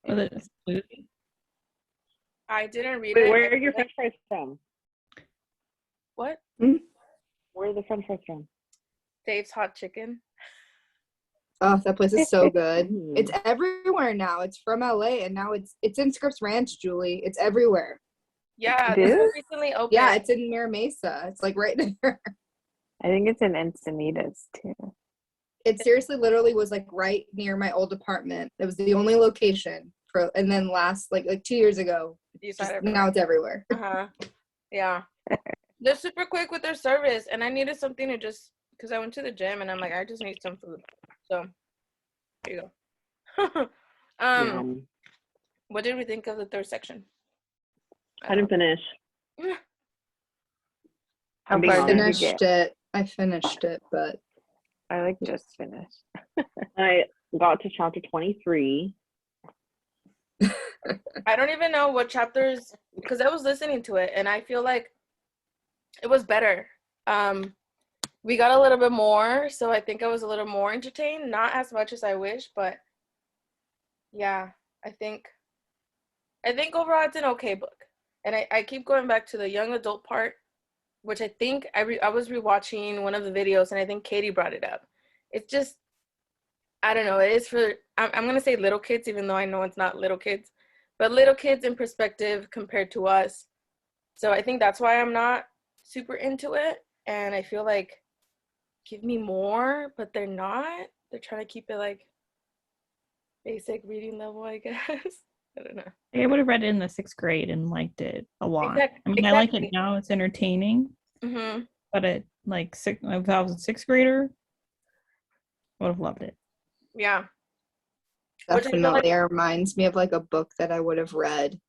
Was it a smoothie? I didn't read Wait, it. where are your French fries from? What? Where are the French fries from? Dave's Hot Chicken. Oh, that place is so good. Mm. It's everywhere now. It's from LA and now it's in Scripps Ranch, Julie. It's everywhere. Yeah, It this is? was recently opened. Yeah, it's in Mira Mesa. It's like right there. I think it's in Encinitas too. It seriously literally was like right near my old apartment. It was the only location for, and then last like 2 years ago, You saw it just, everywhere. now it's everywhere. Uh-huh. Yeah. They're super quick with their service, and I needed something to just, because I went to the gym, and I'm like, I just need some food. So, here you go. What did we think of the third section? I didn't finish. I I'm being honest. finished it. I finished it, but I like just finished. I got to chapter 23. I don't even know what chapters, because I was listening to it, and I feel like it was better. We got a little bit more, so I think I was a little more entertained. Not as much as I wish, but yeah, I think overall it's an okay book. And I keep going back to the young adult part, which I think I was rewatching one of the videos, and I think Katie brought it up. It's just, I don't know, it is for, I'm going to say little kids, even though I know it's not little kids, but little kids in perspective compared to us. So I think that's why I'm not super into it. And I feel like, give me more, but they're not. They're trying to keep it like basic reading level, I guess. I don't know. I would have read it in the 6th grade and liked it a lot. I mean, I like it now. It's entertaining. Mm-hmm. But it, like, if I was a 6th grader, I would have loved it. Yeah. definitely reminds me of like a book that I would have read,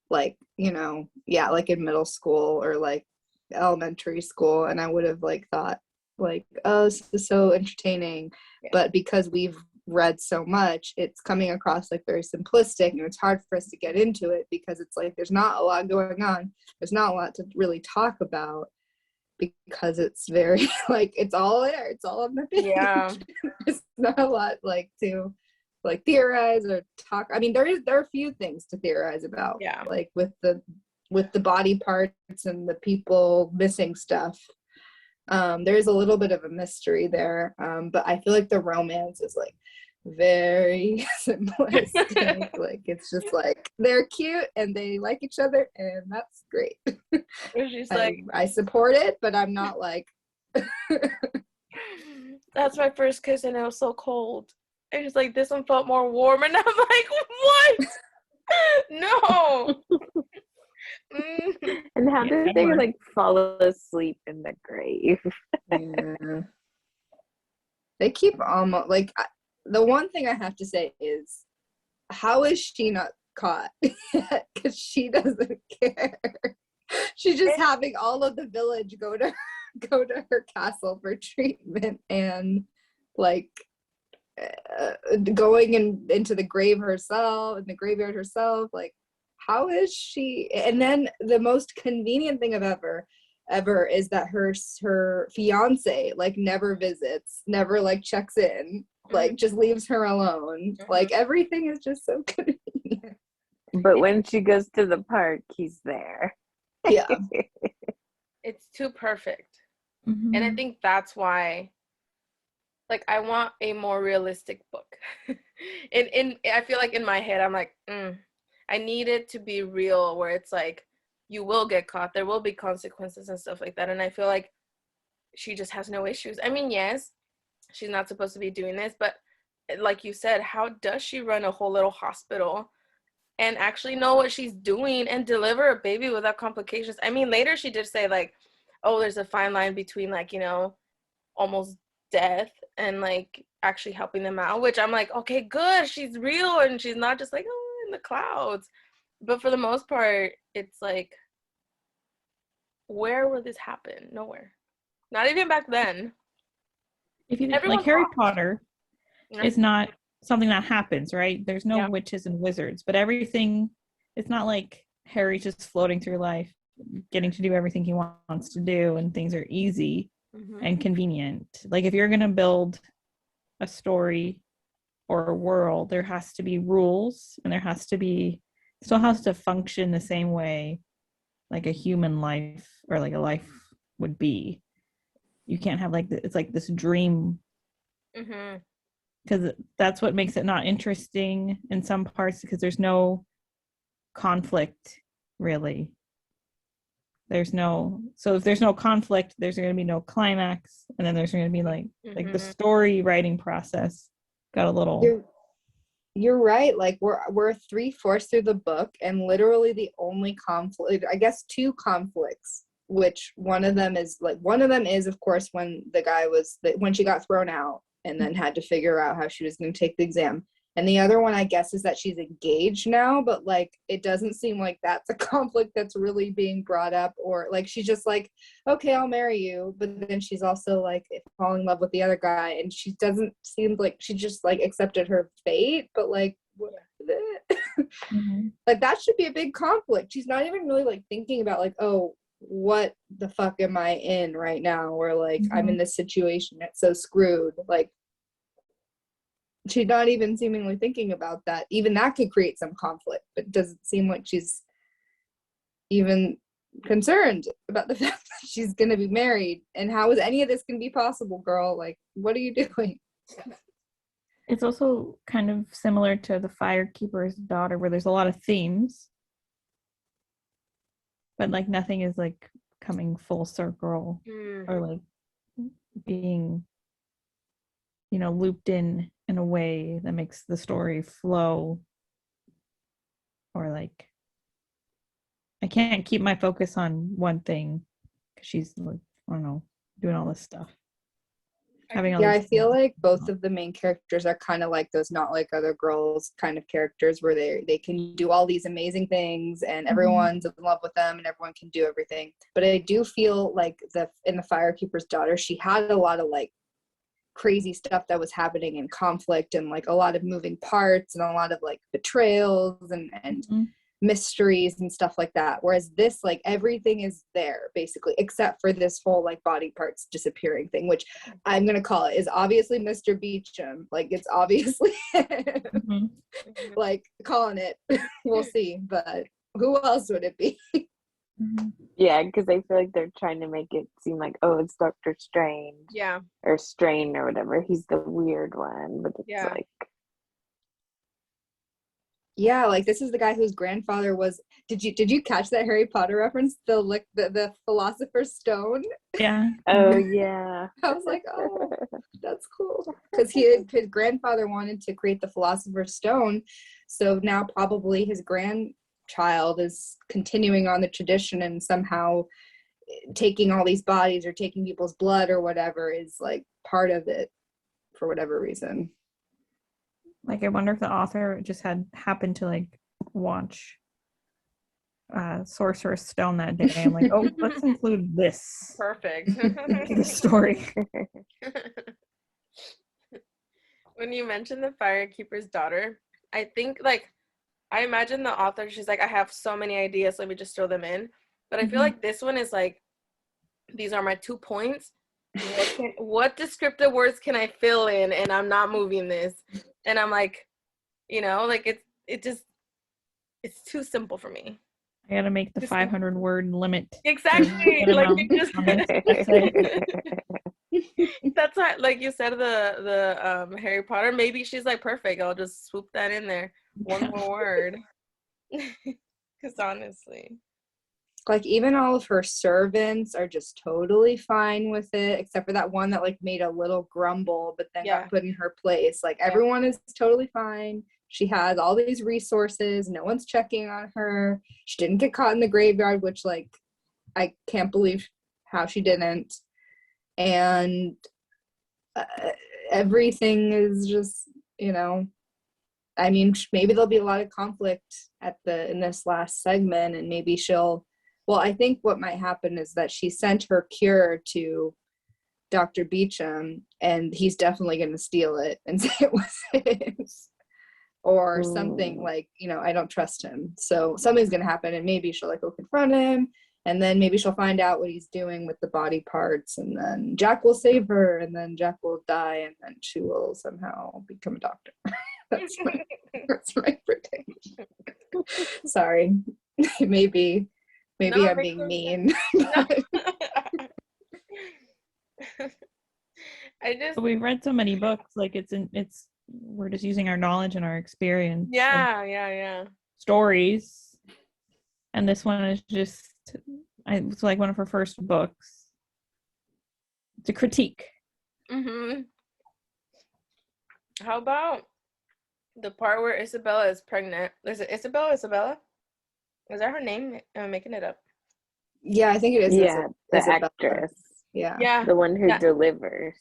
like, you know, yeah, like in middle school or like elementary school, and I would have like thought like, oh, this is so entertaining. Yeah. But because we've read so much, it's coming across like very simplistic, and it's hard for us to get into it because it's like there's not a lot going on. There's not a lot to really talk about because it's very like it's all there. It's all on the page. Yeah. There's not a lot like to like theorize or talk. I mean, there are a few things to theorize about. Yeah. Like with the body parts and the people missing stuff. There's a little bit of a mystery there, but I feel like the romance is like very simplistic. Like it's just like they're cute and they like each other, and that's great. She's like, I support it, but I'm not like. That's my first kiss, and it was so cold. And she's like, this one felt more warm, and I'm like, what? No. And how did they like fall asleep in the grave? Yeah. They keep almost like the one thing I have to say is, how is she not caught? Because she doesn't care. She's just having all of the village go to her castle for treatment, and like going into the grave herself, in the graveyard herself. Like, how is she? And then the most convenient thing of ever is that her fiance like never visits, never like checks in, like just leaves her alone. Like everything is just so convenient. But when she goes to the park, he's there. Yeah. It's too perfect. Mm-hmm. And I think that's why, like, I want a more realistic book. And I feel like in my head, I'm like, I need it to be real, where it's like, you will get caught, there will be consequences and stuff like that. And I feel like she just has no issues. I mean, yes, she's not supposed to be doing this, but like you said, how does she run a whole little hospital and actually know what she's doing and deliver a baby without complications? I mean, later she did say like, oh, there's a fine line between like, you know, almost death and like actually helping them out, which I'm like, okay, good, she's real and she's not just like, oh, in the clouds. But for the most part, it's like, where would this happen? Nowhere. Not even back then. If you Everyone like Harry talks. Potter, it's not something that happens, right? There's no witches and wizards, but everything, it's not like Harry's just floating through life, getting to do everything he wants to do, and things are easy and convenient. Like if you're going to build a story or a world, there has to be rules, and there has to be, still has to function the same way like a human life or like a life would be. You can't have like it's like this dream, because that's what makes it not interesting in some parts, because there's no conflict really. There's no, so if there's no conflict, there's going to be no climax, and then there's going to be like the story writing process got a little. You're right. Like we're 3/4 through the book, and literally the only conflict, I guess, two conflicts, which one of them is of course when the guy when she got thrown out and then had to figure out how she was going to take the exam. And the other one, I guess, is that she's engaged now, but like it doesn't seem like that's a conflict that's really being brought up, or like she's just like, okay, I'll marry you, but then she's also like falling in love with the other guy, and she doesn't seem like she just like accepted her fate, but like like that should be a big conflict. She's not even really like thinking about like, oh, what the fuck am I in right now, or like I'm in this situation that's so screwed. Like she's not even seemingly thinking about that. Even that could create some conflict, but it doesn't seem like she's even concerned about the fact that she's going to be married. And how is any of this going to be possible, girl? Like, what are you doing? It's also kind of similar to the Firekeeper's Daughter, where there's a lot of themes, but like nothing is like coming full circle or like being, looped in a way that makes the story flow, or like I can't keep my focus on one thing because she's like, I don't know, doing all this stuff. I feel like both of the main characters are kind of like those Not Like Other Girls kind of characters, where they can do all these amazing things and everyone's in love with them and everyone can do everything. But I do feel like in the Firekeeper's Daughter, she had a lot of like crazy stuff that was happening in conflict, and like a lot of moving parts and a lot of like betrayals and mysteries and stuff like that, whereas this, like, everything is there basically except for this whole like body parts disappearing thing, which I'm gonna call it is obviously Mr. Beecham. Like it's obviously like calling it. We'll see, but who else would it be? Yeah, because I feel like they're trying to make it seem like, oh, it's Doctor Strange. Yeah. Or Strain or whatever. He's the weird one, but it's like. Yeah, like this is the guy whose grandfather was. Did you catch that Harry Potter reference? The Philosopher's Stone. Yeah. Oh yeah. I was like, oh, that's cool, because his grandfather wanted to create the Philosopher's Stone, so now probably his grandchild is continuing on the tradition, and somehow taking all these bodies or taking people's blood or whatever is like part of it for whatever reason. Like, I wonder if the author just happened to like watch Sorcerer's Stone that day. I'm like, oh, let's include this. Perfect. into the story. When you mentioned the Firekeeper's Daughter, I think like I imagine the author, she's like, I have so many ideas, let me just throw them in. But I feel like this one is like, these are my 2 points. What descriptive words can I fill in, and I'm not moving this? And I'm like, like it's too simple for me. I gotta make the 500 word limit. Exactly. Like you just that's not, like you said, the Harry Potter. Maybe she's like, perfect, I'll just swoop that in there. One more word. Because honestly, like even all of her servants are just totally fine with it, except for that one that like made a little grumble but then got put in her place. Like everyone is totally fine. She has all these resources, no one's checking on her. She didn't get caught in the graveyard, which like I can't believe how she didn't. And everything is just, I mean, maybe there'll be a lot of conflict in this last segment, and maybe I think what might happen is that she sent her cure to Dr. Beecham, and he's definitely going to steal it and say it was his. Or something like, I don't trust him. So something's going to happen, and maybe she'll like go confront him, And then maybe she'll find out what he's doing with the body parts, and then Jack will save her, and then Jack will die, and then she will somehow become a doctor. That's my prediction. Sorry. maybe No, it I'm makes being no mean. No. I just But we've read so many books, like it's we're just using our knowledge and our experience. of yeah. stories, and this one is just it's like one of her first books. It's a critique. Mhm. How about the part where Isabella is pregnant? Is it Isabella? Is that her name? Am I making it up? Yeah, I think it is. Yeah, the Isabella. actress. Yeah. Yeah. The one who Yeah. delivers.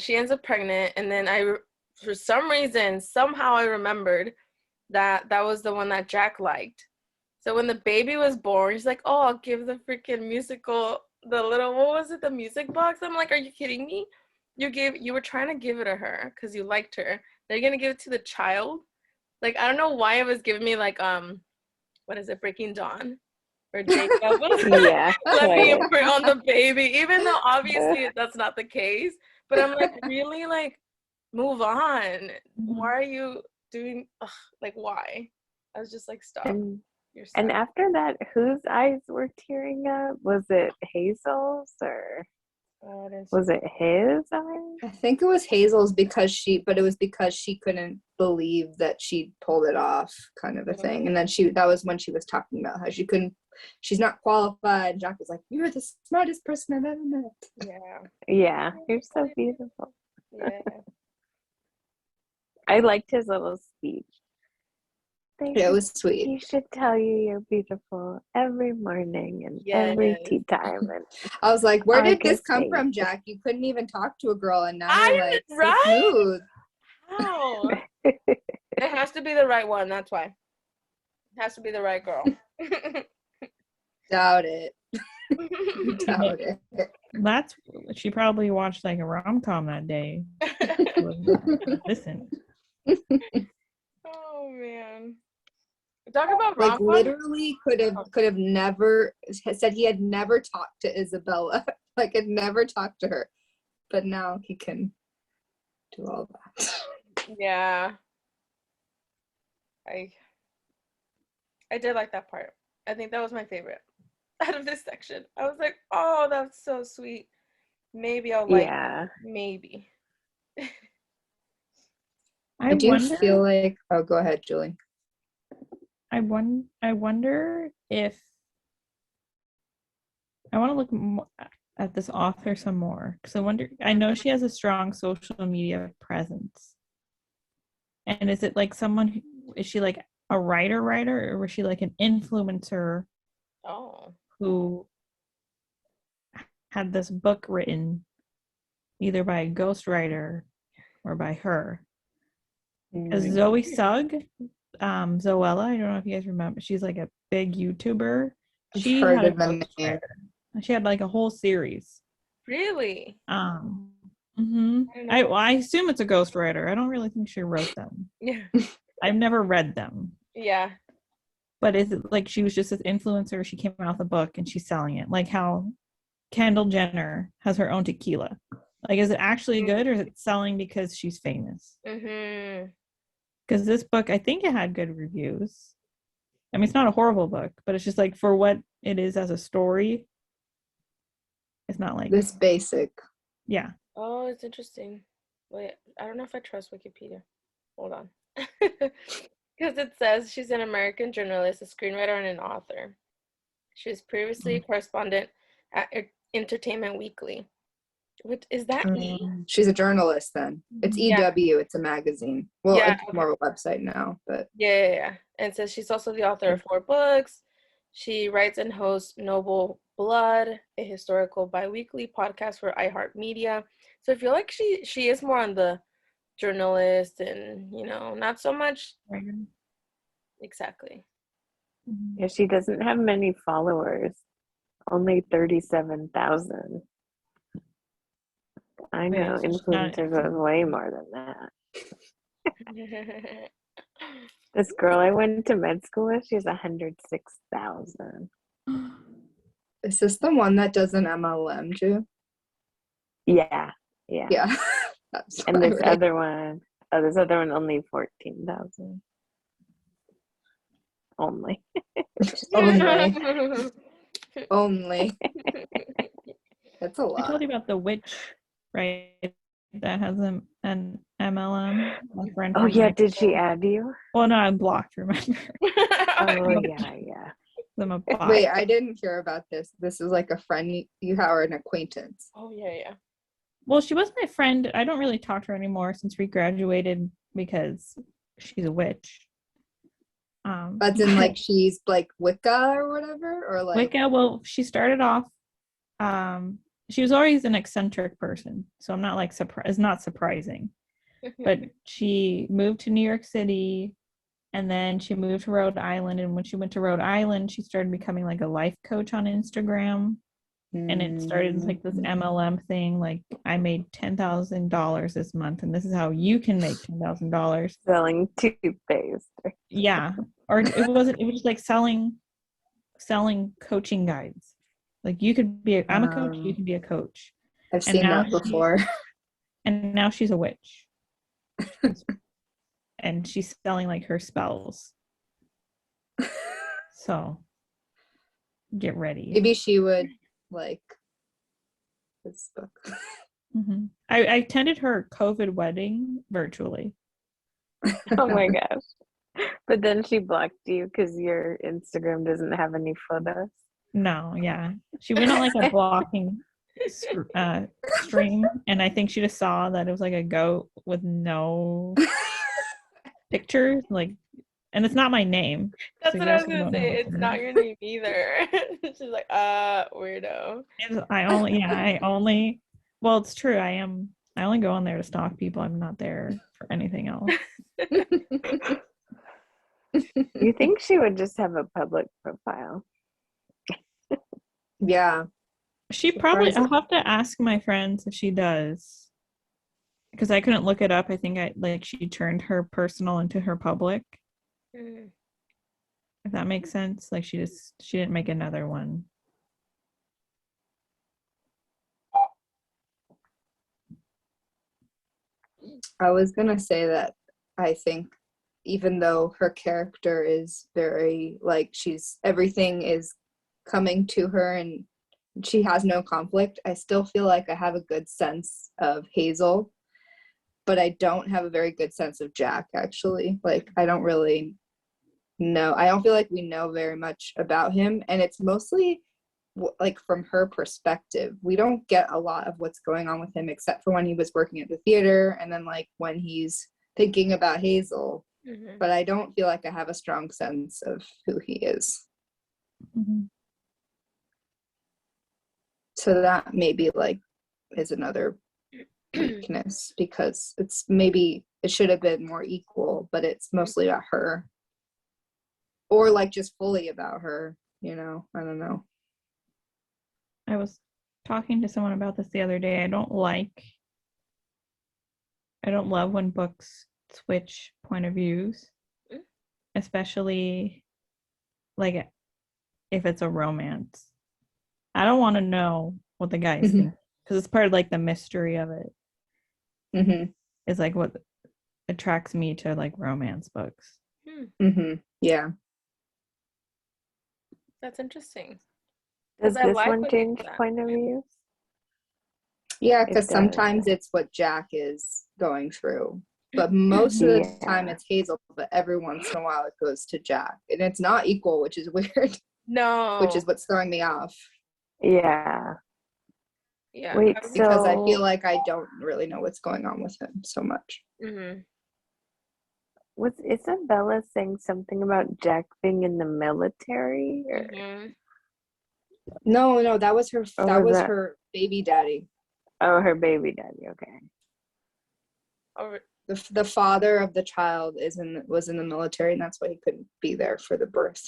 She ends up pregnant, and then for some reason, somehow I remembered that was the one that Jack liked. So when the baby was born, he's like, "Oh, I'll give the freaking musical, the little, what was it, the music box?" I'm like, "Are you kidding me? You were trying to give it to her because you liked her. They're gonna give it to the child." Like, I don't know why it was giving me like what is it, Breaking Dawn, where Jacob was Yeah. let me like, imprint on the baby, even though obviously that's not the case. But I'm like, really, like, move on. Why are you doing? Like, why? I was just like, stop. You're and sad. after that, whose eyes were tearing up? Was it Hazel's or was it his eyes? I think it was Hazel's but it was because she couldn't believe that she pulled it off, kind of a thing. And then that was when she was talking about how she's not qualified. Jack was like, "You're the smartest person I've ever met." Yeah, you're so beautiful. Yeah. I liked his little speech. Yeah, it was sweet. He should tell you you're beautiful every morning and every tea time. And I was like, where did this August come 8th. from, Jack? You couldn't even talk to a girl, and now you're like so Right? smooth. How? It has to be the right one. That's why. It has to be the right girl. Doubt it. Doubt it. That's she probably watched like a rom-com that day. Listen. Oh man. Talk about Like rom-com. literally could have never said he had never talked to Isabella. Like had never talked to her. But now he can do all that. Yeah. I did like that part. I think that was my favorite out of this section. I was like, oh, that's so sweet. Maybe I'll like it. Maybe. I do feel like go ahead, Julie. I wonder if I want to look at this author some more, because I know she has a strong social media presence. And is it like is she like a writer, or was she like an influencer who had this book written either by a ghostwriter or by her? Because Zoe Sugg, Zoella, I don't know if you guys remember, she's like a big YouTuber. She had a ghostwriter. She had like a whole series. Really? I assume it's a ghostwriter. I don't really think she wrote them. Yeah. I've never read them. Yeah. But is it like she was just this influencer? She came out with a book and she's selling it, like how Kendall Jenner has her own tequila. Like, is it actually good, or is it selling because she's famous? Because this book, I think it had good reviews. I mean, it's not a horrible book, but it's just like for what it is as a story, it's not like this basic. Yeah. Oh, it's interesting. Wait, I don't know if I trust Wikipedia. Hold on. Because it says she's an American journalist, a screenwriter, and an author. She was previously a correspondent at Entertainment Weekly. What is that? She's a journalist then. It's EW, it's a magazine. Well, it's more of a website now, but yeah. And it says she's also the author of 4 books. She writes and hosts Noble Blood, a historical bi-weekly podcast for iHeartMedia. So I feel like she is more on the journalist and, not so much. Exactly. Yeah, she doesn't have many followers. Only 37,000. I know, influencers have way more than that. This girl I went to med school with, she has 106,000. Is this the one that does an MLM, Ju? Yeah. Yeah. That's And why, this right? other one, this other one only 14,000. Only. Only. That's a I lot. told you about the witch, right? That has an MLM. My friend Oh from yeah, high did she school. add you? Well, no, I'm blocked. Remember, Oh yeah. I'm a bot. Wait, I didn't hear about this. This is like a friend you have or an acquaintance. Oh yeah. Well, she was my friend. I don't really talk to her anymore since we graduated because she's a witch. That's in like she's like Wicca or whatever, or like Wicca. Well, she started off. She was always an eccentric person, so I'm not like surprised. It's not surprising, but she moved to New York City, and then she moved to Rhode Island. And when she went to Rhode Island, she started becoming like a life coach on Instagram. And it started like this MLM thing. Like, I made $10,000 this month, and this is how you can make $10,000. Selling toothpaste. Yeah, or it wasn't. It was just like selling coaching guides. Like, you could be. I'm a coach. You can be a coach. I've And seen now that before. And now she's a witch, and she's selling like her spells. So get ready. Maybe she would like this book. Mm-hmm. I attended her COVID wedding virtually. Oh my gosh. But then she blocked you because your Instagram doesn't have any photos. No, yeah. She went on like a blocking stream, and I think she just saw that it was like a goat with no pictures, like, and it's not my name. That's so what you I was also gonna don't know say. what's It's in not it. your name either. She's like, weirdo. Well, it's true. I only go on there to stalk people. I'm not there for anything else. You think she would just have a public profile? Yeah. She probably, I'll have to ask my friends if she does. Because I couldn't look it up. I think she turned her personal into her public. Mm. If that makes sense. Like, she didn't make another one. I was gonna say that I think even though her character is very like everything is coming to her and she has no conflict, I still feel like I have a good sense of Hazel, but I don't have a very good sense of Jack, actually. Like, I don't really know. I don't feel like we know very much about him, and it's mostly like from her perspective. We don't get a lot of what's going on with him except for when he was working at the theater and then like when he's thinking about Hazel. Mm-hmm. But I don't feel like I have a strong sense of who he is. Mm-hmm. So that maybe like is another weakness, because it's maybe it should have been more equal, but it's mostly about her, or like just fully about her, I don't know. I was talking to someone about this the other day. I don't love when books switch point of views, especially like if it's a romance. I don't want to know what the guys think, because it's part of like the mystery of it. It's like what attracts me to like romance books. Yeah, that's interesting. Does this like one change point of views? Yeah, because sometimes it's what Jack is going through, but most of the time it's Hazel, but every once in a while it goes to Jack, and it's not equal, which is weird. No. Which is what's throwing me off. Yeah. Wait, because I feel like I don't really know what's going on with him so much. Was Isabella saying something about Jack being in the military? Or? No, that was her. That was her baby daddy. Oh, her baby daddy. Okay. The father of the child was in the military, and that's why he couldn't be there for the birth.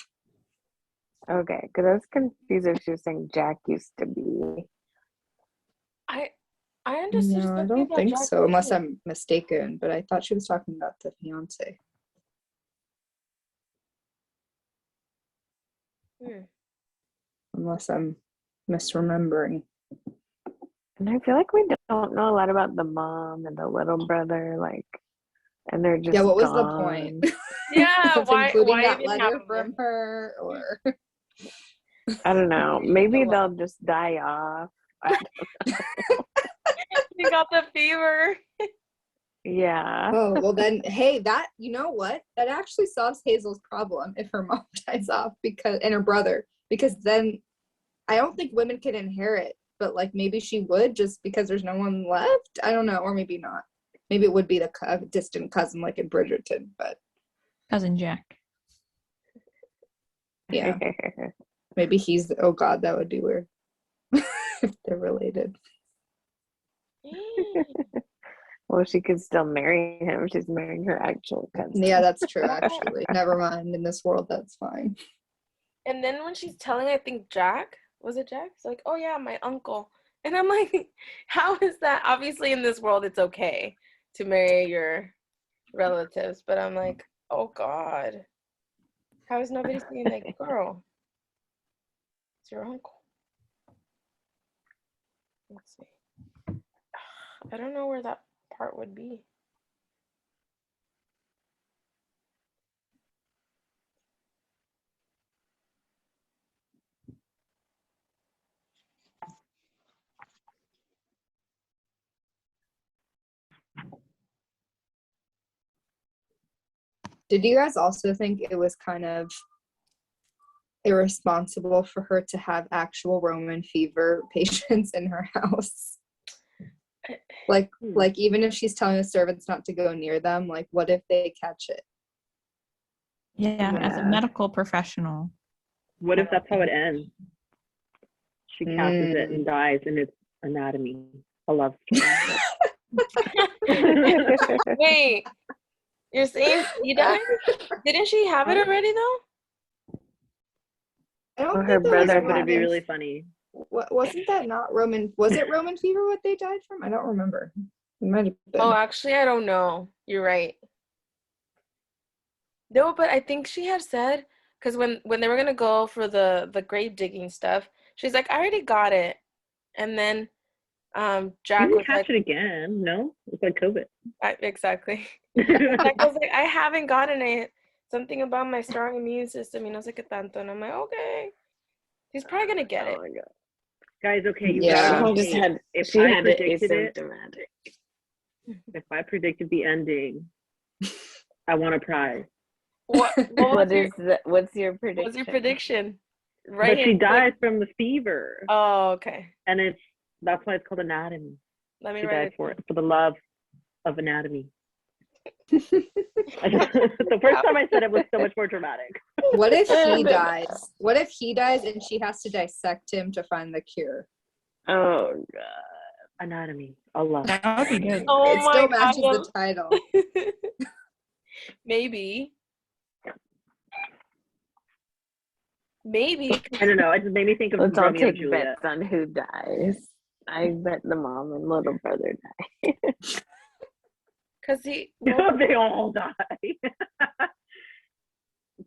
Okay, because I was confused if she was saying Jack used to be. I understood. No, I don't think so, unless I'm mistaken. But I thought she was talking about the fiance. Unless I'm misremembering. And I feel like we don't know a lot about the mom and the little brother, like, and they're just Yeah, what was the gone. point? Yeah, Of why including that even letter have from her, or I don't know. Maybe Maybe the they'll just die off. He got the fever. Yeah. oh well, then hey, that you know what? That actually solves Hazel's problem if her mom dies off and her brother, because then I don't think women can inherit, but like maybe she would just because there's no one left. I don't know, or maybe not. Maybe it would be the distant cousin like in Bridgerton, but Cousin Jack. yeah, maybe he's. Oh God, that would be weird if they're related. Well, she could still marry him. She's marrying her actual cousin. Yeah, that's true. Actually, never mind. In this world, that's fine. And then when she's telling, I think Jack, was it Jack? It's like, oh yeah, my uncle. And I'm like, how is that? Obviously in this world it's okay to marry your relatives, but I'm like, oh God. How is nobody saying like, girl, it's your uncle? Let's see. I don't know where that part would be. Did you guys also think it was kind of irresponsible for her to have actual Roman fever patients in her house? Like even if she's telling the servants not to go near them, like what if they catch it? Yeah, as a Yeah. medical professional. What if that's how it ends? She catches it and dies, and it's anatomy. A love story. Wait, you're saying she died? Didn't she have it already though? I don't Well, think her that brother was But it'd be Roman. really funny. Wasn't that not Roman? Was it Roman fever what they died from? I don't remember. It might have been. Oh, actually, I don't know. You're right. No, but I think she had said, because when they were gonna go for the grave digging stuff, she's like, I already got it. And then You Jack can was catch like, it again. No, it's like COVID. exactly. Jack was like, I haven't gotten it. Something about my strong immune system, no sé qué tanto. And I'm like, okay. He's probably gonna get it. Oh my God. Guys, okay, you Yeah. gotta She just wait. had, If she I had it predicted it, asymptomatic. if I predicted the ending, I want a prize. What was What's your prediction? what's your prediction? Right But she here, quick. dies from the fever, Oh, okay. and that's why it's called anatomy. Let me She write died it. for the love of anatomy. The first time I said it was so much more dramatic. What if he dies? What if he dies and she has to dissect him to find the cure? Oh God. Anatomy. Allah. That would be good. Oh It still my matches God. the title. Maybe. Maybe. I don't know. It just made me think of Let's all Romeo and take Juliet. bets on who dies. I bet the mom and little brother die. Because well, They all die.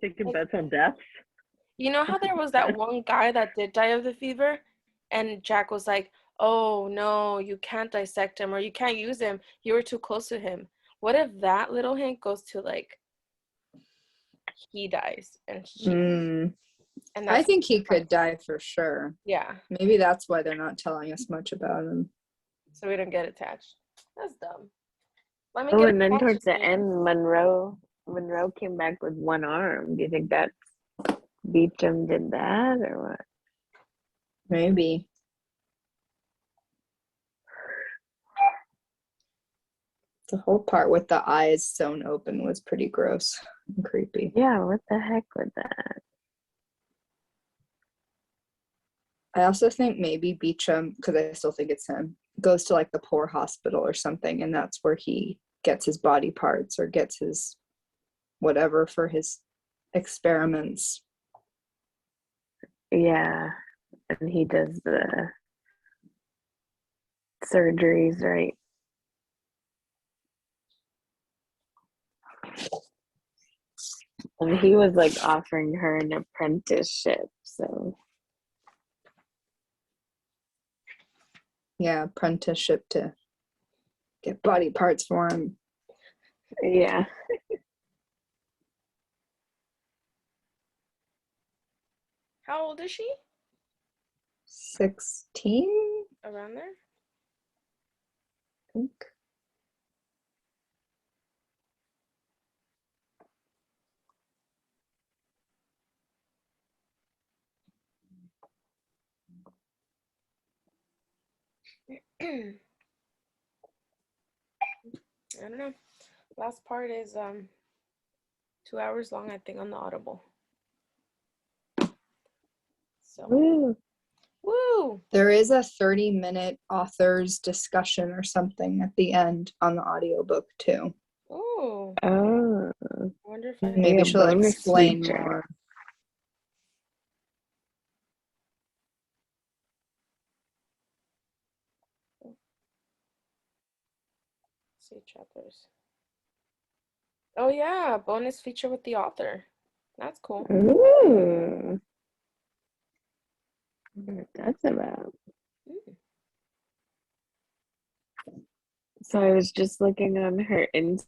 Taking bets on deaths. you know how there was that one guy that did die of the fever? And Jack was like, oh no, you can't dissect him or you can't use him. You were too close to him. What if that little hint goes to like he dies and she and I that's think he could die for sure. yeah. Maybe that's why they're not telling us much about him. So we don't get attached. That's dumb. Let me Oh, get and then attached towards to the you. end, Monroe came back with one arm. Do you think that Beecham did that or what? Maybe. The whole part with the eyes sewn open was pretty gross and creepy. Yeah, what the heck was that? I also think maybe Beecham, because I still think it's him, goes to like the poor hospital or something, and that's where he gets his body parts or gets his whatever for his experiments. Yeah, and he does the surgeries, right? And he was like offering her an apprenticeship, so apprenticeship to get body parts for him. Yeah. How old is she? 16, Around there? I think. I don't know. Last part is 2 hours long, I think, on the Audible. So woo! There is a 30-minute author's discussion or something at the end on the audiobook too. Ooh. Oh. I wonder if I Maybe a she'll bonus explain feature. more. see chapters. Oh yeah, bonus feature with the author. That's cool. Ooh. I wonder what that's about. So I was just looking on her Instagram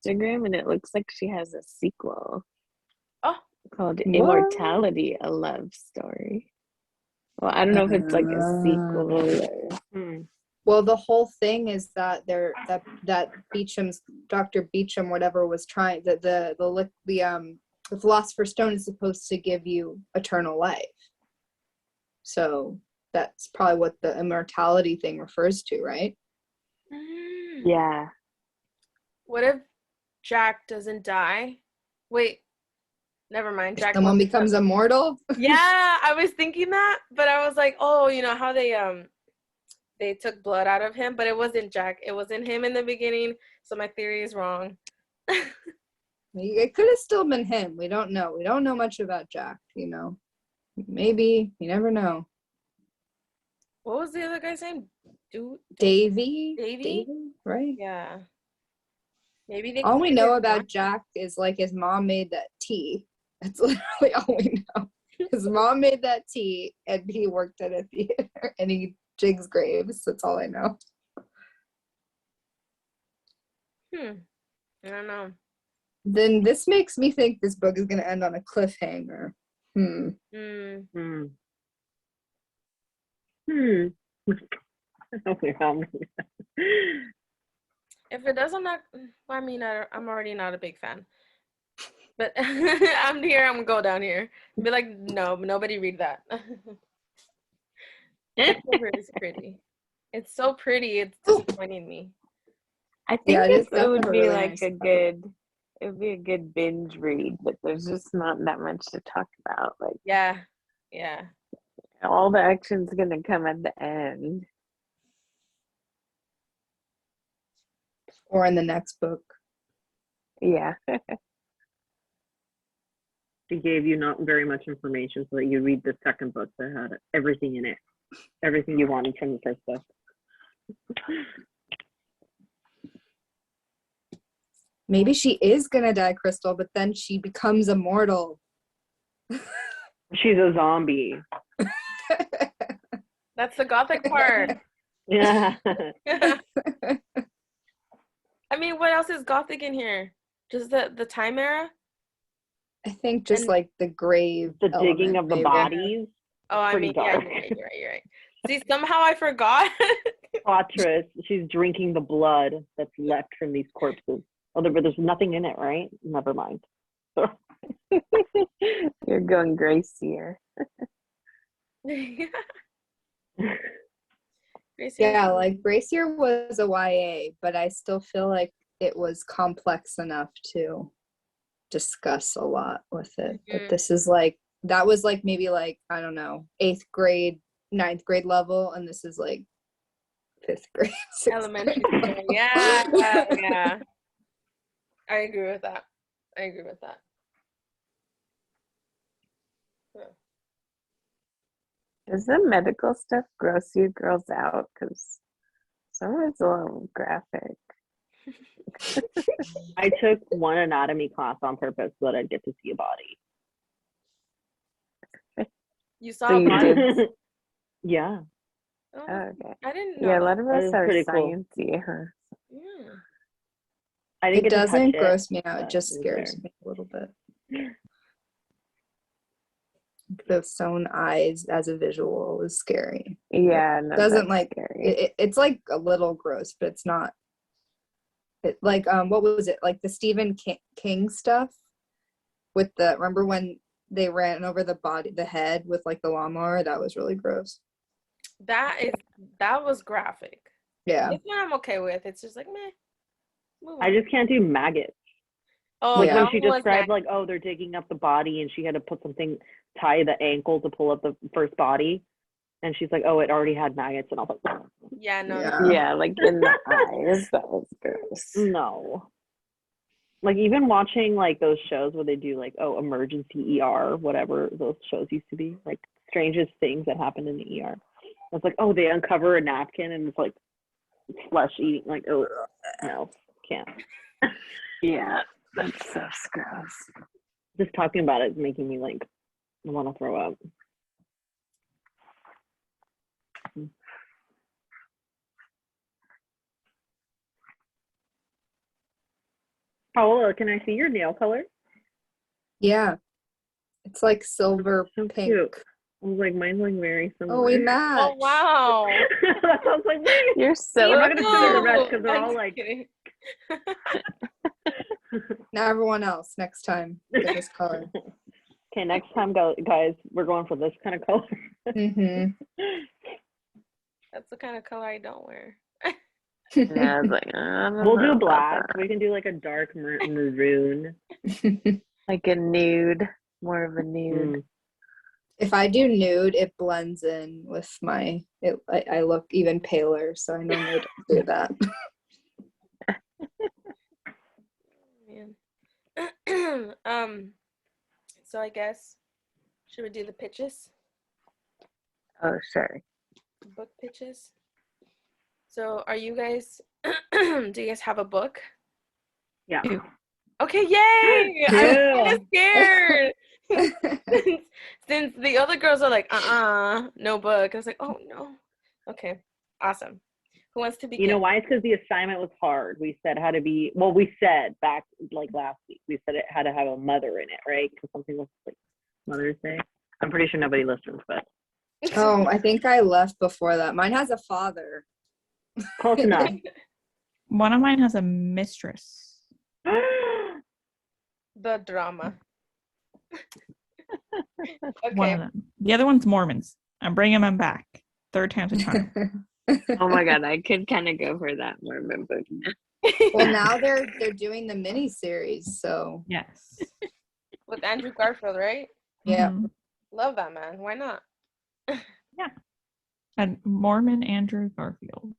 and it looks like she has a sequel Oh, called What? Immortality, a Love Story. Well, I don't know if it's like a sequel or... Well, the whole thing is that that Beecham's Dr. Beecham, whatever, was trying the Philosopher's Stone is supposed to give you eternal life. So that's probably what the immortality thing refers to, right? Yeah. What if Jack doesn't die? Wait, never mind. Jack. Someone becomes immortal. Yeah, I was thinking that, but I was like, oh, you know how they took blood out of him, but it wasn't Jack. It wasn't him in the beginning, so my theory is wrong. It could have still been him. We don't know. We don't know much about Jack, you know. Maybe. You never know. What was the other guy's name? Davy? Davy? Right? Yeah. Maybe they. All we know about Jack is like his mom made that tea. That's literally all we know. His mom made that tea and he worked at a theater and he jigs graves. That's all I know. I don't know. Then this makes me think this book is going to end on a cliffhanger. If it doesn't, I mean, I'm already not a big fan. But I'm here. I'm gonna go down here. Be like, no, nobody read that. It's pretty. It's so pretty. It's disappointing me. I think Yeah, it would be really like nice. it would be a good binge read, but there's just not that much to talk about. Like, Yeah. all the action's gonna come at the end. Or in the next book. Yeah. She gave you not very much information so that you read the second book that had everything in it. Everything you wanted from the first book. Maybe she is gonna die, Crystal, but then she becomes immortal. She's a zombie. That's the gothic part. Yeah. I mean, what else is gothic in here? Just the time era? I think just like the grave. The digging element, of the maybe. bodies. Oh, I Pretty mean, yeah, dark. you're right. See, somehow I forgot. Patras, she's drinking the blood that's left from these corpses. Oh, but there's nothing in it, right? Never mind. You're going Gracier. Yeah, like Bracier was a YA, but I still feel like it was complex enough to discuss a lot with it. But this is like, that was like maybe like, I don't know, 8th grade, 9th grade level, and this is like 5th grade, 6th Elementary grade school. level. Yeah. I agree with that. Does the medical stuff gross you girls out? Because some of it's a little graphic. I took one anatomy class on purpose so that I'd get to see a body. You saw So a you body? did. Yeah. Oh, Okay. I didn't know. Yeah, a that. lot of That us is are pretty cool. sciencey. Huh? Yeah. I didn't It get to touch doesn't it, gross me out. but It just it was scares there. me a little bit. The sewn eyes as a visual is scary. Yeah, no, Doesn't that's like scary. it's like a little gross, but it's not. It, like what was it, like the Stephen King stuff with the, remember when they ran over the head with like the lawnmower? That was really gross. That was graphic. Yeah. This one I'm okay with. It's just like meh. Move I on. just can't do maggots. Oh, Like Yeah. when that she one was described, nice. like, oh, they're digging up the body, and she had to put something, tie the ankle to pull up the first body, and she's like, oh, it already had maggots, and I was like, Yeah, no, Yeah. no. Yeah, like in the eyes. That was gross. no. Like even watching like those shows where they do like, oh, emergency ER, whatever those shows used to be, like strangest things that happen in the ER. It's like, oh, they uncover a napkin and it's like flesh eating, like, oh no, can't. Yeah, that's so gross. Just talking about it is making me like want to throw up. Paola, can I see your nail color? Yeah. It's like silver So pink. cute. I was like, mine's like very similar. Oh, we match. Oh wow. I was like, wait. You're so I'm not gonna show you the rest No, because they're I'm all just like. kidding. Now everyone else, next time, get this color. Okay, next time, guys, we're going for this kind of color. Mm-hmm. That's the kind of color I don't wear. Yeah, I was like, I don't We'll know do about black. that. We can do like a dark maroon. Like a nude, more of a nude. Mm. If I do nude, it blends in with my, I look even paler, so I normally don't do that. Man. So I guess should we do the pitches? Oh, sure. Book pitches. So are you guys do you guys have a book? Yeah. Ew. Okay, yay! I was kind Yeah. of scared. Since the other girls are like, no book. I was like, oh no. Okay, awesome. Who wants to begin? You know why? It's because the assignment was hard. We said how to be, well, we said back like last week, we said it had to have a mother in it, right? Because something was like Mother's Day. I'm pretty sure nobody listens, but Oh, I think I left before that. Mine has a father. close enough. One of mine has a mistress. The drama. One Okay. of them. The other one's Mormons. I'm bringing them back. Third time's a charm. Oh my god, I could kind of go for that Mormon book. Well, now they're doing the mini series, so Yes. With Andrew Garfield, right? yeah. Mhm. Love that man. Why not? And Mormon Andrew Garfield.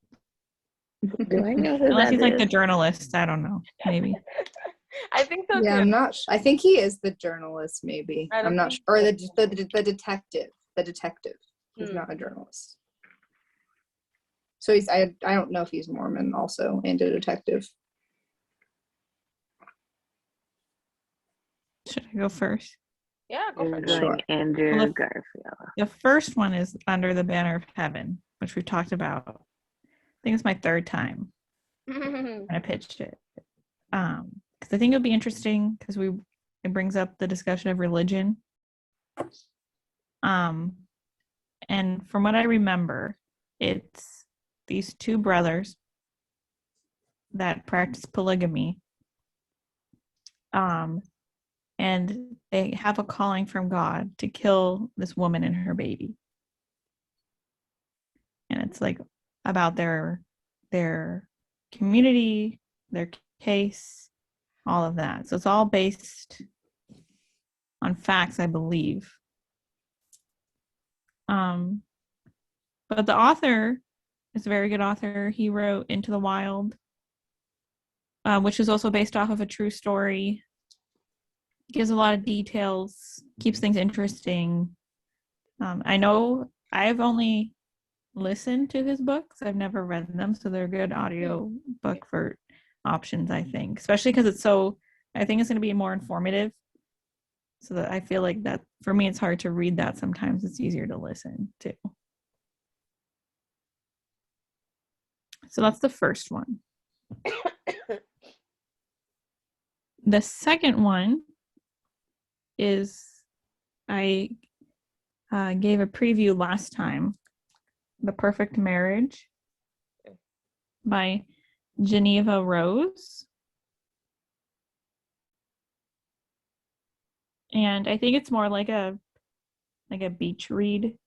Do I know who Unless that he's like the is? journalist. I don't know. Maybe. I think so Yeah, too. I'm not. I think he is the journalist, maybe. I don't I'm not think sure. Or so. the detective. The detective. He's Hmm. not a journalist. So he's. I don't know if he's Mormon also and a detective. Should I go first? Yeah, go for You're it. Sure. going Andrew Well, the- Garfield. The first one is Under the Banner of Heaven, which we've talked about. I think it's my third time when I pitched it. Because I think it'll be interesting because it brings up the discussion of religion. And from what I remember, it's these two brothers that practice polygamy. And they have a calling from God to kill this woman and her baby. And it's like about their community, their case, all of that. So it's all based on facts, I believe. But the author is a very good author. He wrote Into the Wild, which is also based off of a true story. Gives a lot of details, keeps things interesting. I know I've only listened to his books. I've never read them, so they're a good audio book for options, I think. Especially because I think it's going to be more informative. So that I feel like that, for me, it's hard to read that sometimes. It's easier to listen to. So that's the first one. The second one is I gave a preview last time. The Perfect Marriage by Geneva Rose. And I think it's more like a beach read,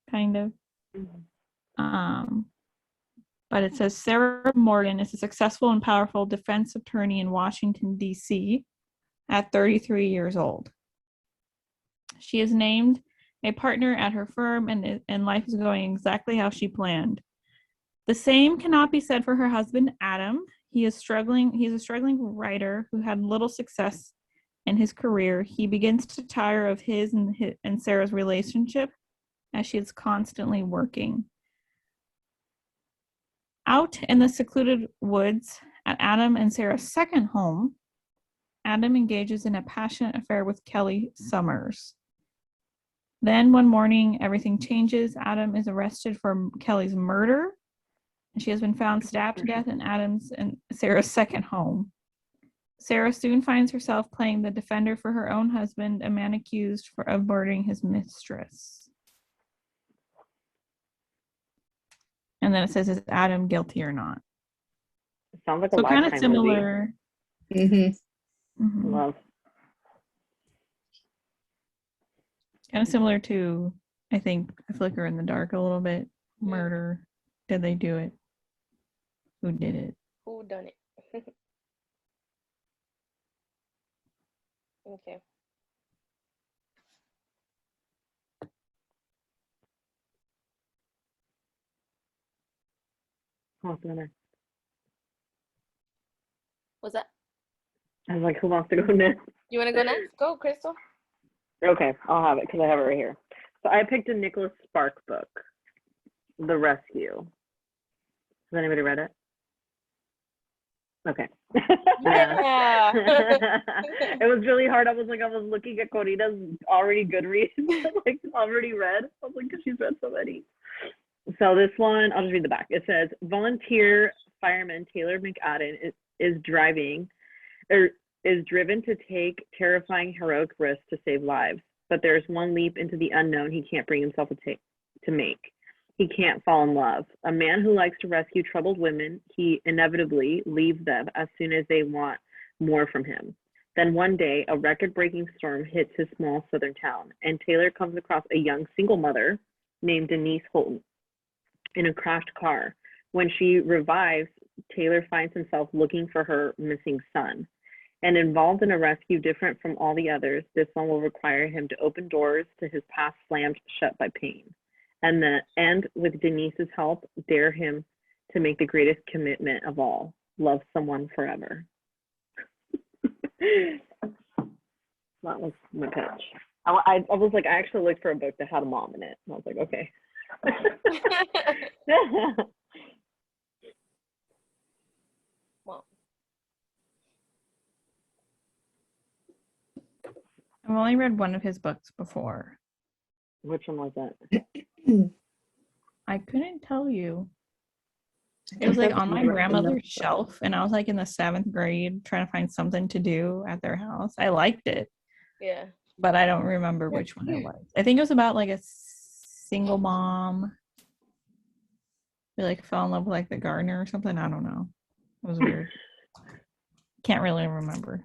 kind of. But it says Sarah Morgan is a successful and powerful defense attorney in Washington, D.C. at 33 years old. She is named a partner at her firm, and life is going exactly how she planned. The same cannot be said for her husband, Adam. He's a struggling writer who had little success in his career. He begins to tire of his and Sarah's relationship as she is constantly working. Out in the secluded woods at Adam and Sarah's second home, Adam engages in a passionate affair with Kelly Summers. Then one morning, everything changes. Adam is arrested for Kelly's murder. She has been found stabbed to death in Adam's and Sarah's second home. Sarah soon finds herself playing the defender for her own husband, a man accused of murdering his mistress. And then it says, is Adam guilty or not? It sounds like so kind of similar. Love. Kind of similar to, I think, A Flicker in the Dark a little bit. Murder. Did they do it? Who did it? Who done it? Okay. What's the next? What's that? I was like, who wants to go next? You want to go next? Go, Crystal. Okay, I'll have it because I have it right here. So I picked a Nicholas Spark book, The Rescue. Has anybody read it? Okay. Yeah. It was really hard. I was looking at Corina's already Goodreads, like already read. I was like, because she's read so many. So this one, I'll just read the back. It says, volunteer fireman Taylor McAdam is driven to take terrifying heroic risks to save lives, but there's one leap into the unknown he can't bring himself to make. He can't fall in love. A man who likes to rescue troubled women, he inevitably leaves them as soon as they want more from him. Then one day, a record-breaking storm hits his small southern town, and Taylor comes across a young single mother named Denise Holton in a crashed car. When she revives, Taylor finds himself looking for her missing son. And involved in a rescue different from all the others, this one will require him to open doors to his past slammed shut by pain. And with Denise's help, dare him to make the greatest commitment of all, love someone forever. That was my pitch. I was like, I actually looked for a book that had a mom in it. And I was like, okay. Well, I've only read one of his books before. Which one was that? I couldn't tell you. It was like on my grandmother's shelf, and I was like in the 7th grade trying to find something to do at their house. I liked it. yeah. But I don't remember which one it was. I think it was about like a single mom who like fell in love with like the gardener or something. I don't know. It was weird. Can't really remember.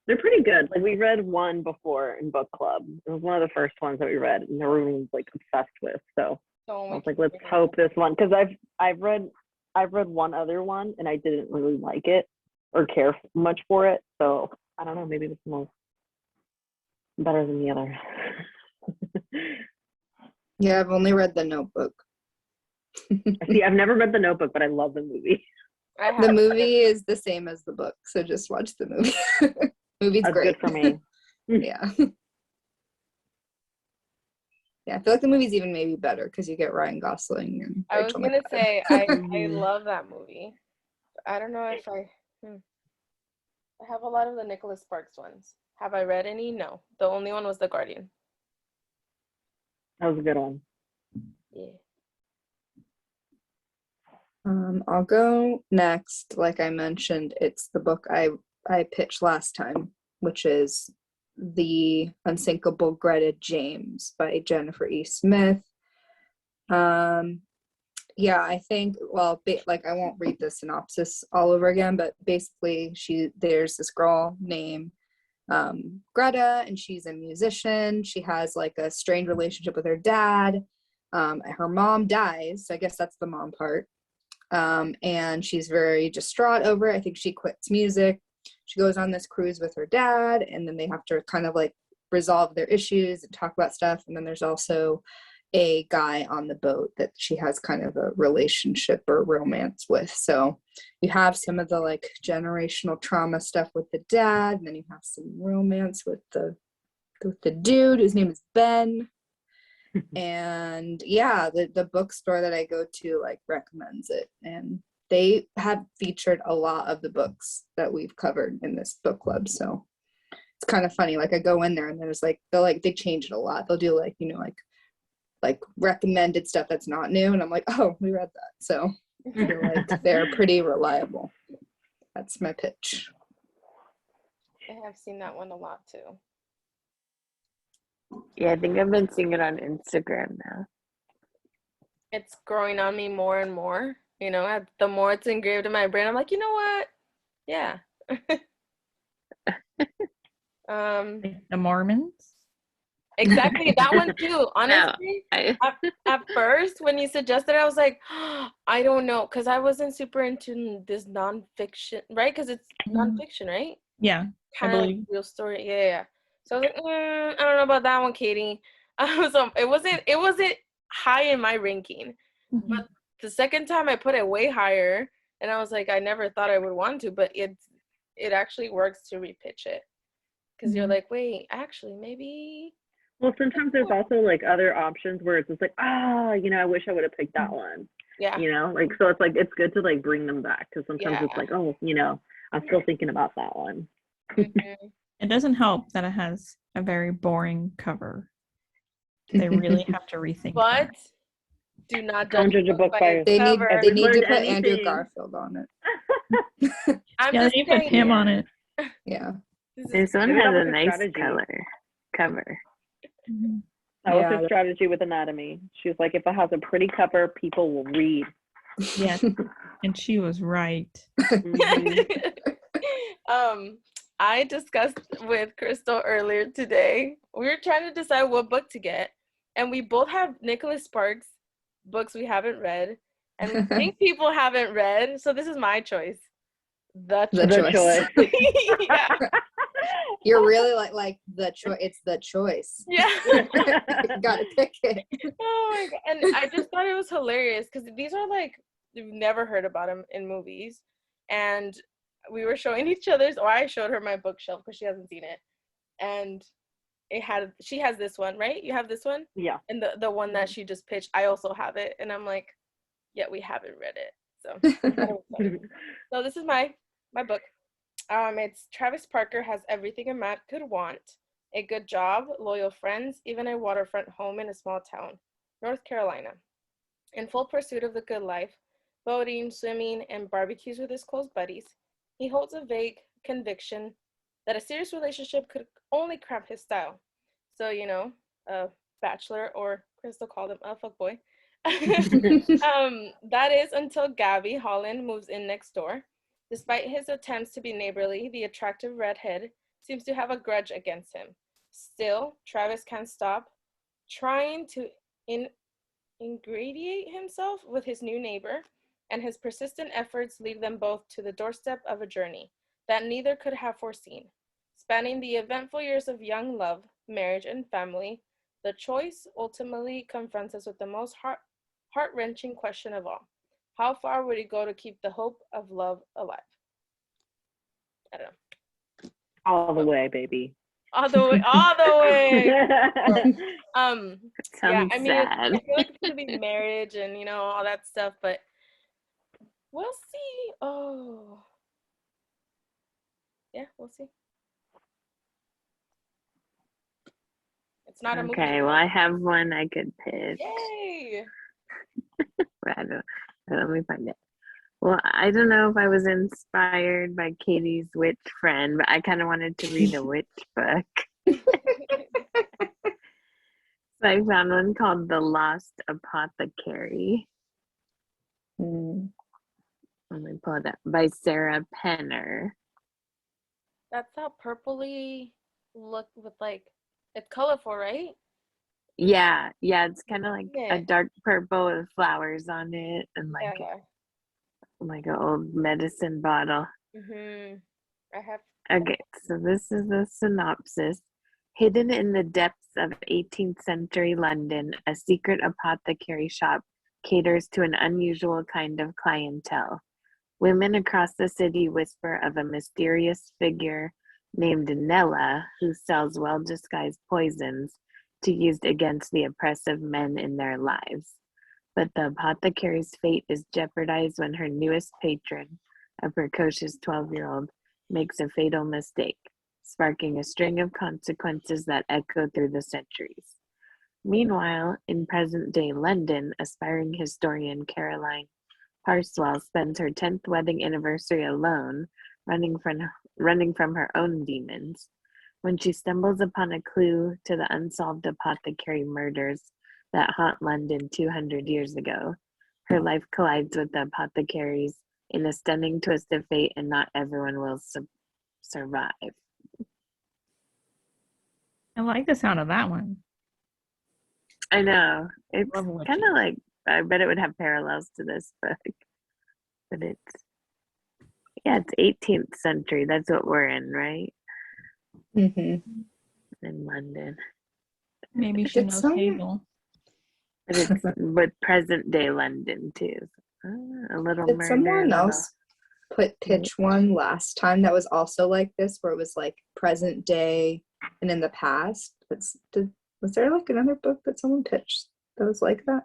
They're pretty good. Like we read one before in book club. It was one of the first ones that we read, and everyone was like obsessed with. So I was like, let's hope this one, because I've read one other one and I didn't really like it or care much for it. So I don't know. Maybe this one's better than the other. Yeah, I've only read The Notebook. See, I've never read The Notebook, but I love the movie. The movie is the same as the book, so just watch the movie. Movie's That's great. good for me. Yeah. Yeah, I feel like the movie's even maybe better because you get Ryan Gosling and I was Rachel gonna McAdams. say I love that movie. I don't know if I have a lot of the Nicholas Sparks ones. Have I read any? No. The only one was The Guardian. That was a good one. Yeah. I'll go next. Like I mentioned, it's the book I pitched last time, which is The Unsinkable Greta James by Jennifer E. Smith. Yeah, I think, well, like I won't read the synopsis all over again, but basically there's this girl named Greta, and she's a musician. She has like a strained relationship with her dad. Her mom dies, so I guess that's the mom part. And she's very distraught over it. I think she quits music. She goes on this cruise with her dad, and then they have to kind of like resolve their issues and talk about stuff. And then there's also a guy on the boat that she has kind of a relationship or romance with. So you have some of the like generational trauma stuff with the dad, and then you have some romance with the dude whose name is Ben. And yeah, the bookstore that I go to like recommends it, and they have featured a lot of the books that we've covered in this book club. So it's kind of funny. Like I go in there and there's like they change it a lot. They'll do like, you know, like recommended stuff that's not new, and I'm like, oh, we read that. So I feel like they're pretty reliable. That's my pitch. I have seen that one a lot too. Yeah, I think I've been seeing it on Instagram now. It's growing on me more and more. You know, the more it's engraved in my brain, I'm like, you know what? Yeah. The Mormons. Exactly, that one too. Honestly, at first when you suggested it, I was like, oh, I don't know, because I wasn't super into this nonfiction, right? Because it's nonfiction, right? Yeah, kind of like real story. Yeah. So I was like, I don't know about that one, Katie. It wasn't high in my ranking, but the second time I put it way higher, and I was like, I never thought I would want to, but it actually works to repitch it, because you're like, wait, actually, maybe. Well, sometimes there's also like other options where it's just like, you know, I wish I would have picked that one. Yeah. You know, like, so it's like, it's good to like bring them back, because sometimes it's like, oh, you know, I'm still thinking about that one. It doesn't help that it has a very boring cover. They really have to rethink But that. do not judge a book by They need cover. to put anything. Andrew Garfield on it. They need to put him on it. Yeah. This one Maybe that has was a a nice strategy. cover. That was her strategy with Anatomy. She was like, if it has a pretty cover, people will read. Yeah, and she was right. I discussed with Crystal earlier today. We were trying to decide what book to get, and we both have Nicholas Sparks books we haven't read, and we think people haven't read. So this is my choice. The choice. Yeah. You're really like the choice. It's the choice. Yeah. You gotta pick it. Oh my god! And I just thought it was hilarious because these are like, you've never heard about them in movies, and we were showing each other's, or I showed her my bookshelf because she hasn't seen it, and she has this one, right? You have this one? Yeah. And the one that she just pitched, I also have it, and I'm like, yeah, we haven't read it. So so this is my book. It's Travis Parker has everything a man could want: a good job, loyal friends, even a waterfront home in a small town, North Carolina. In full pursuit of the good life, boating, swimming, and barbecues with his close buddies, he holds a vague conviction that a serious relationship could only cramp his style. So, you know, a bachelor, or Crystal called him a fuckboy. That is until Gabby Holland moves in next door. Despite his attempts to be neighborly, the attractive redhead seems to have a grudge against him. Still, Travis can't stop trying to ingratiate himself with his new neighbor, and his persistent efforts lead them both to the doorstep of a journey that neither could have foreseen. Spanning the eventful years of young love, marriage, and family, the choice ultimately confronts us with the most heart-wrenching question of all. How far would he go to keep the hope of love alive? I don't know. All the way, baby. All the way. Sounds I mean, sad. I feel like it's gonna be marriage and, you know, all that stuff, but we'll see. Oh, yeah, we'll see. It's not a movie. Okay, well, I have one I could pitch. Yay! Let me find it. Well, I don't know if I was inspired by Katie's witch friend, but I kind of wanted to read a witch book. So I found one called The Lost Apothecary. Let me pull it up. By Sarah Penner. That's how purpley look with like, it's colorful, right? Yeah, it's kind of like Yeah. a dark purple with flowers on it and Yeah. like an old medicine bottle. I have. Okay, so this is the synopsis. Hidden in the depths of 18th century London, a secret apothecary shop caters to an unusual kind of clientele. Women across the city whisper of a mysterious figure named Nella who sells well-disguised poisons to use against the oppressive men in their lives. But the apothecary's fate is jeopardized when her newest patron, a precocious 12-year-old, makes a fatal mistake, sparking a string of consequences that echo through the centuries. Meanwhile, in present-day London, aspiring historian Caroline Parswell spends her 10th wedding anniversary alone, running from her own demons. When she stumbles upon a clue to the unsolved apothecary murders that haunt London 200 years ago, her life collides with the apothecaries in a stunning twist of fate, and not everyone will survive. I like the sound of that one. I know. It's Love witches. kind of like, I bet it would have parallels to this book. But it's 18th century. That's what we're in, right? Mm-hmm. In London. Maybe she Did knows someone- Hazel. But it's with present day London too. A little Did murder. someone little- else pitch one last time that was also like this, where it was like present day and in the past? Was there like another book that someone pitched that was like that?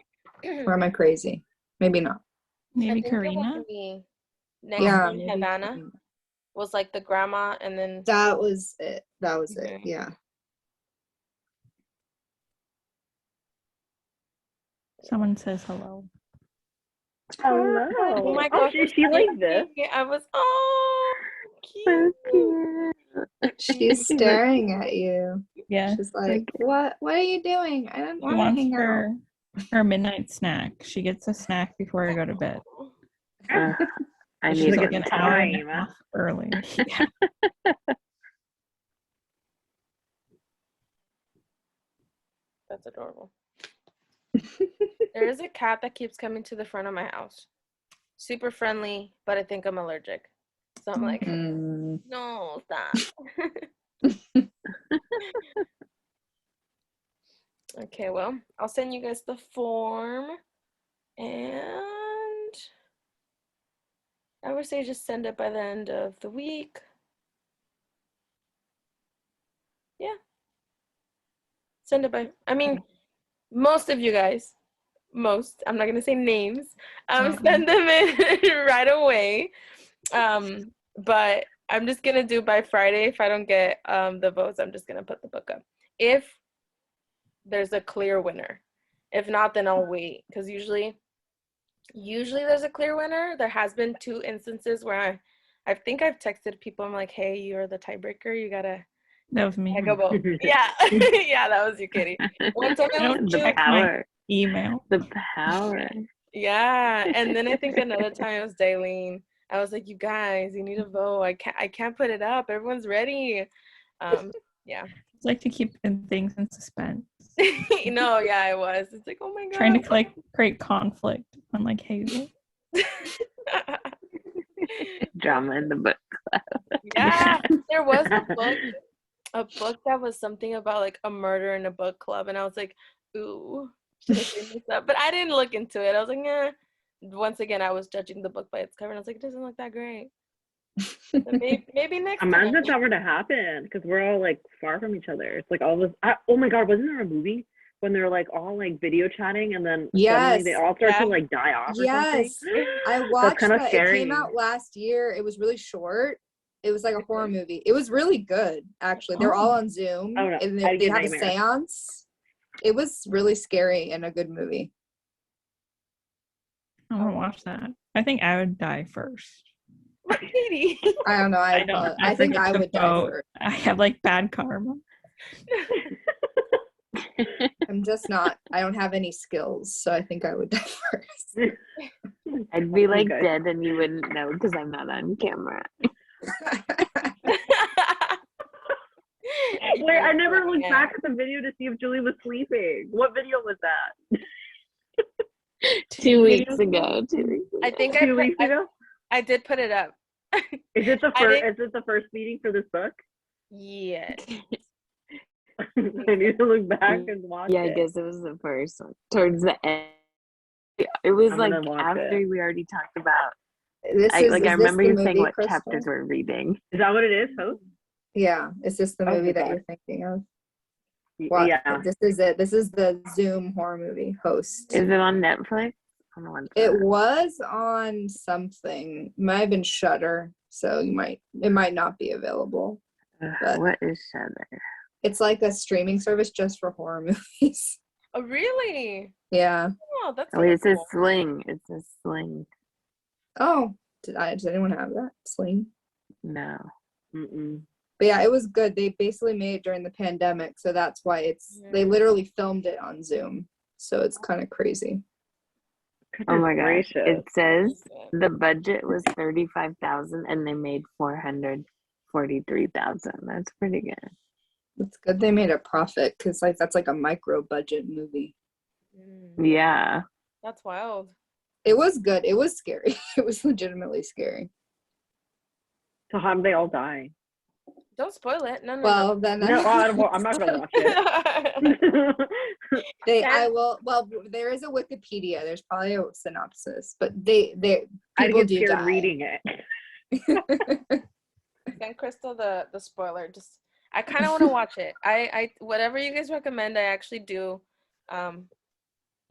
Or am I crazy? Maybe not. Maybe I think it Karina. was me. Next Yeah, in maybe Havana Karina. was like the grandma, and then That was it. Mhm. Yeah. Someone says hello. Hello. oh my Oh, gosh, she like this. I was So cute. cute. She's staring at you. Yeah. She's like, what are you doing? I don't She want to wants hang out. her midnight snack. She gets a snack before I go to bed. I She's need like one. an hour and a time. half early. Yeah. That's adorable. There is a cat that keeps coming to the front of my house. Super friendly, but I think I'm allergic. So I'm like, Mm. no, stop. Okay, well, I'll send you guys the form. And I would say just send it by the end of the week. Yeah. Send it by, I mean, most of you guys, I'm not gonna say names, send them in right away. But I'm just gonna do by Friday. If I don't get the votes, I'm just gonna put the book up. If there's a clear winner. If not, then I'll wait, because usually there's a clear winner. There has been 2 instances where I think I've texted people. I'm like, hey, you're the tiebreaker. You gotta. That was me. I go vote. Yeah, yeah, that was you, Katie. One time it was Don't The two. check my power. email. The power. Yeah, and then I think another time it was Daylene. I was like, you guys, you need to vote. I can't put it up. Everyone's ready. Yeah. It's like to keep things in suspense. No, yeah, I was. It's like, oh my god. Trying to create conflict, unlike Hazel. Drama in the book. Yeah, there was a book that was something about like a murder in a book club, and I was like, ooh, should I bring this up? But I didn't look into it. I was like, eh. Once again, I was judging the book by its cover, and I was like, it doesn't look that great. So maybe next Imagine time. if that were to happen, because we're all like far from each other. It's like all this. Oh my god, wasn't there a movie when they're like all like video chatting and then suddenly they all start to like die off? Yes, or something? I watched kinda that. scary. It came out last year. It was really short. It was like a horror movie. It was really good, actually. They were all on Zoom, Oh, no. and I they get have a nightmares. seance. It was really scary and a good movie. I want to watch that. I think I would die first. What, Katie? I don't know. I don't. I think forget I to would die vote. first. I have like bad karma. I'm just not. I don't have any skills, so I think I would die first. I'd be like Okay. dead and you wouldn't know because I'm not on camera. Wait, I never looked back at the video to see if Julie was sleeping. What video was that? 2 weeks ago. 2 weeks ago. I think 2 weeks ago? I did put it up. Is it the I first? didn't- Is it the first meeting for this book? Yes. I need to look back and watch Yeah, I it. guess it was the first one. Towards the end. It was I'm like gonna watch after it. we already talked about. This I is remember this you the saying movie, what Crystal? chapters we're reading. Is that what it is, host? Yeah, is this the Oh, movie that God. you're thinking of? What? Yeah. This is it. This is the Zoom horror movie Host. Is it on Netflix? I don't know what's It on. was on something. Might have been Shutter, so it might not be available. but- What is Shudder? It's like a streaming service just for horror movies. Oh, really? Yeah. Oh, that's Oh, it says cool. Sling. It says Sling. Oh, did anyone have that? Sling? No. Mm-mm. But yeah, it was good. They basically made it during the pandemic, so that's why they literally filmed it on Zoom. So it's kind of crazy. Oh my gosh. gracious. It says the budget was 35,000 and they made 443,000. That's pretty good. It's good they made a profit because that's like a micro budget movie. Mm, Yeah. that's wild. It was good. It was scary. It was legitimately scary. So how did they all die? Don't spoil it. No, no, Well, then No, I'm not gonna watch it. Well, there is a Wikipedia. There's probably a synopsis, but they I people get do scared die. reading it. Send Crystal the spoiler. Just I kind of want to watch it. I whatever you guys recommend, I actually do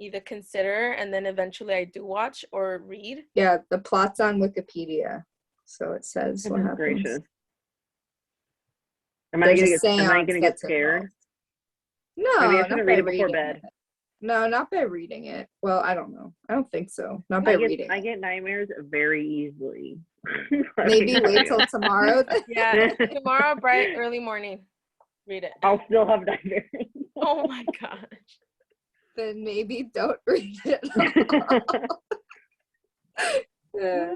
either consider and then eventually I do watch or read. Yeah, the plot's on Wikipedia, so it says what Goodness happens. gracious. Am I There's a gonna get seance that's scared? involved. Maybe I No, shouldn't not read by it before reading bed. it. No, not by reading it. Well, I don't know. I don't think so. Not by I reading get it. nightmares very easily. Maybe wait till tomorrow. Yeah, tomorrow bright early morning. Read it. I'll still have nightmares. Oh my gosh. Then maybe don't read it. Yeah.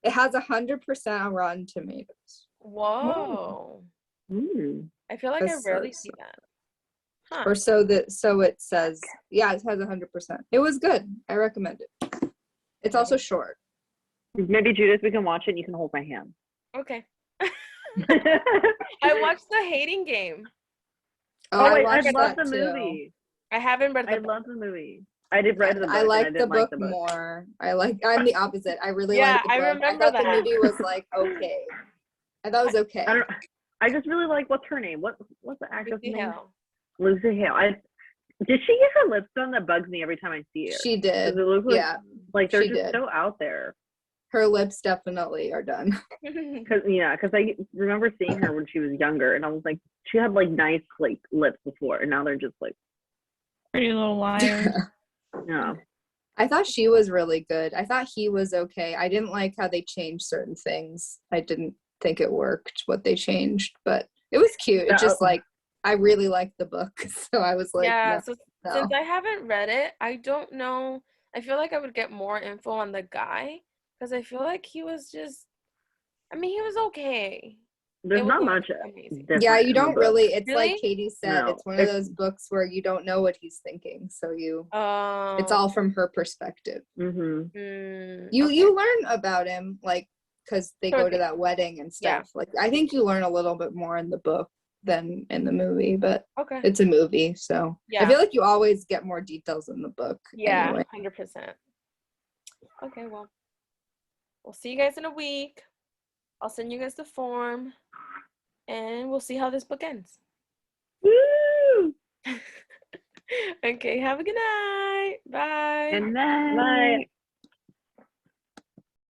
It has 100% on Rotten Tomatoes. Whoa. Mm. I feel like I That's so rarely see that. Huh. Or so it says. Yeah, it has 100%. It was good. I recommend it. It's also short. Maybe Judith, we can watch it and you can hold my hand. Okay. I watched The Hating Game. Oh, wait, I watched love that the too. movie. I haven't read the I book. love the movie. I did read the book. I and like didn't the book like the book. more. I'm the opposite. I really Yeah, like the I book. remember I thought that. the movie was like okay. I thought it was okay. I just really like, what's her name? What's the actress Lucy name? Hale. Lucy Hale. Did she get her lips done? That bugs me every time I see it. She did. Does it look like, Yeah, like they're she just did. so out there? Her lips definitely are done. Because I remember seeing her when she was younger, and I was like, she had like nice like lips before, and now they're just like, Pretty Little Liars. no. I thought she was really good. I thought he was okay. I didn't like how they changed certain things. I didn't think it worked what they changed, but it was cute. It's just like I really liked the book, so I was like, yeah, no, so no. since I haven't read it, I don't know. I feel like I would get more info on the guy because I feel like he was just, I mean, he was okay. There's It not wasn't much. amazing. different Yeah, in you the don't book. really. It's Really? like Katie said. No, It's one of it's- those books where you don't know what he's thinking, so it's Oh. all from her perspective. Mm-hmm. You Okay. you learn about him like because they Sure go to thing. that wedding and Yeah. stuff. Like I think you learn a little bit more in the book than in the movie, but Okay. it's a movie, so Yeah. I feel like you always get more details in the book. Yeah, anyway. 100%. Okay, well, we'll see you guys in a week. I'll send you guys the form, and we'll see how this book ends. Woo! Okay, have a good night. Bye. Good night. Bye.